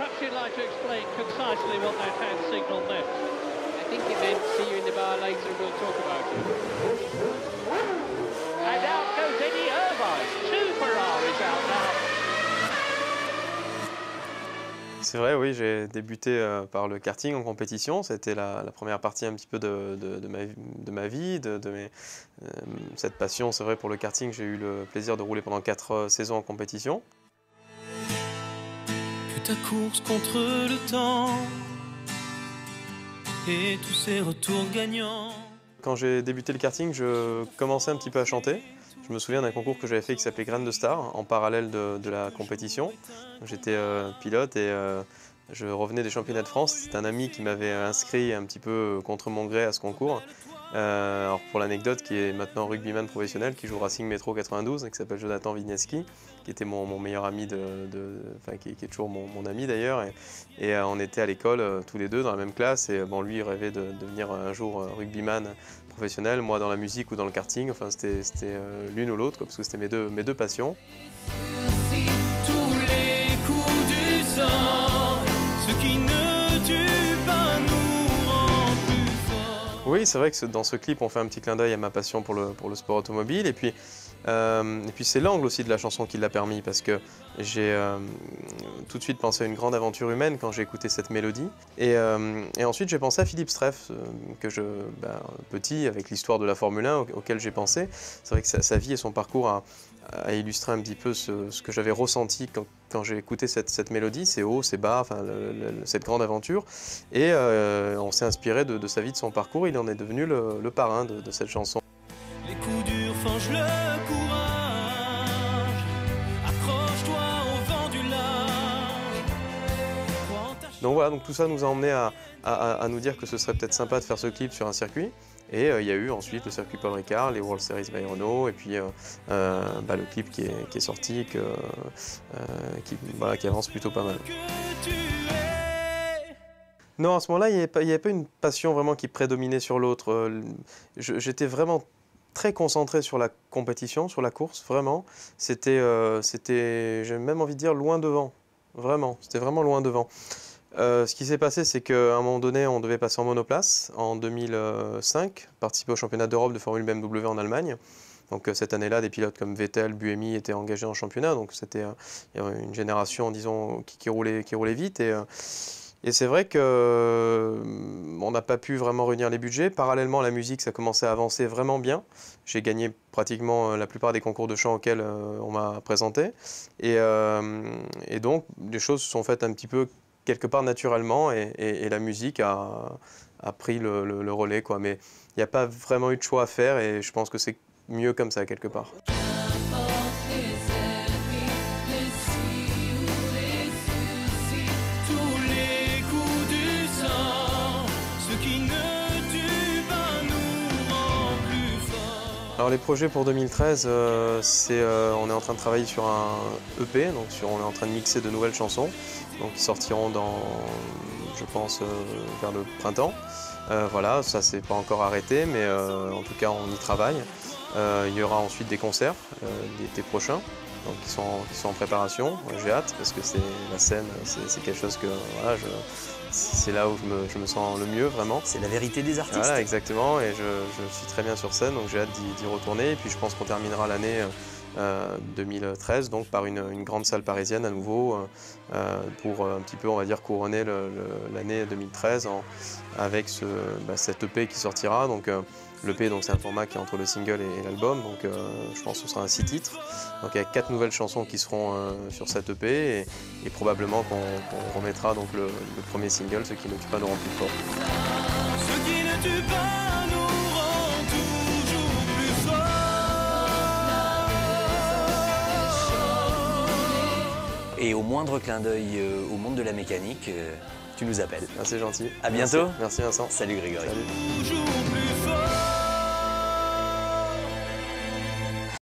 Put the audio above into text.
perhaps you'd like to explain concisely what that hand signal meant. I think it meant see you in the bar later and we'll talk about it. And out goes Eddie Irvine. 2 Ferraris out now. C'est vrai, oui, j'ai débuté par le karting en compétition. C'était la première partie un petit peu de ma vie, cette passion. C'est vrai, pour le karting, j'ai eu le plaisir de rouler pendant 4 saisons en compétition. Que ta course contre le temps et tous ces retours gagnants. Quand j'ai débuté le karting, je commençais un petit peu à chanter. Je me souviens d'un concours que j'avais fait qui s'appelait Graines de Star, en parallèle de la compétition. J'étais pilote et je revenais des championnats de France. C'est un ami qui m'avait inscrit un petit peu contre mon gré à ce concours. Alors pour l'anecdote, qui est maintenant rugbyman professionnel, qui joue Racing Métro 92, et qui s'appelle Jonathan Vigneski, qui était mon meilleur ami, qui est toujours mon ami d'ailleurs. Et on était à l'école tous les deux dans la même classe. Et bon, lui il rêvait de devenir un jour rugbyman professionnel, moi dans la musique ou dans le karting. Enfin, c'était l'une ou l'autre, parce que c'était mes deux passions. Tous les coups du sang, ce qui ne tue pas nous rend plus forts. Oui, c'est vrai que dans ce clip, on fait un petit clin d'œil à ma passion pour le sport automobile. Et puis c'est l'angle aussi de la chanson qui l'a permis, parce que j'ai tout de suite pensé à une grande aventure humaine quand j'ai écouté cette mélodie. Et ensuite, j'ai pensé à Philippe Streiff, petit, avec l'histoire de la Formule 1 auquel j'ai pensé. C'est vrai que sa vie et son parcours a illustré un petit peu ce que j'avais ressenti quand j'ai écouté cette mélodie, ces hauts, ces bas, enfin, cette grande aventure. Et on s'est inspiré de sa vie, de son parcours. Il en est devenu le parrain de cette chanson. Les coups durs forgent le courage. Accroche-toi au vent du large. Donc voilà, donc tout ça nous a emmené à nous dire que ce serait peut-être sympa de faire ce clip sur un circuit. Et il y a eu ensuite le circuit Paul Ricard, les World Series by Renault, et puis le clip qui est sorti, qui avance plutôt pas mal. Non, à ce moment-là, il n'y avait pas une passion vraiment qui prédominait sur l'autre. J'étais vraiment très concentré sur la compétition, sur la course, vraiment. C'était, j'ai même envie de dire, loin devant. Vraiment, c'était vraiment loin devant. Ce qui s'est passé, c'est qu'à un moment donné, on devait passer en monoplace en 2005, participer au championnat d'Europe de Formule BMW en Allemagne. Donc cette année-là, des pilotes comme Vettel, Buemi étaient engagés en championnat. Donc c'était une génération, disons, qui roulait vite. Et c'est vrai qu'on n'a pas pu vraiment réunir les budgets. Parallèlement, la musique, ça commençait à avancer vraiment bien. J'ai gagné pratiquement la plupart des concours de chant auxquels on m'a présenté. Et donc, les choses se sont faites un petit peu quelque part naturellement, et la musique a pris le relais, quoi. Mais il n'y a pas vraiment eu de choix à faire, et je pense que c'est mieux comme ça, quelque part. Alors les projets pour 2013, on est en train de travailler sur un EP, donc on est en train de mixer de nouvelles chansons, donc qui sortiront je pense, vers le printemps. Voilà, ça c'est pas encore arrêté, mais en tout cas on y travaille. Il y aura ensuite des concerts l'été prochain, donc qui sont en préparation. J'ai hâte, parce que la scène, c'est quelque chose que voilà, c'est là où je me sens le mieux, vraiment. C'est la vérité des artistes. Voilà, exactement, et je suis très bien sur scène, donc j'ai hâte d'y retourner. Et puis je pense qu'on terminera l'année 2013 donc par une grande salle parisienne à nouveau, pour un petit peu, on va dire, couronner l'année 2013 avec cet EP qui sortira. Donc l'EP, c'est un format qui est entre le single et l'album, donc je pense que ce sera un 6 titres. Donc avec 4 nouvelles chansons qui seront sur cet EP, et probablement qu'on remettra donc le premier single, Ce qui ne tue pas nous rend plus fort. Ce qui ne tue pas nous rend toujours plus forts. Et au moindre clin d'œil au monde de la mécanique, tu nous appelles. Ah, c'est gentil. À bientôt. Merci Vincent. Salut Grégory. Salut. Toujours plus fort.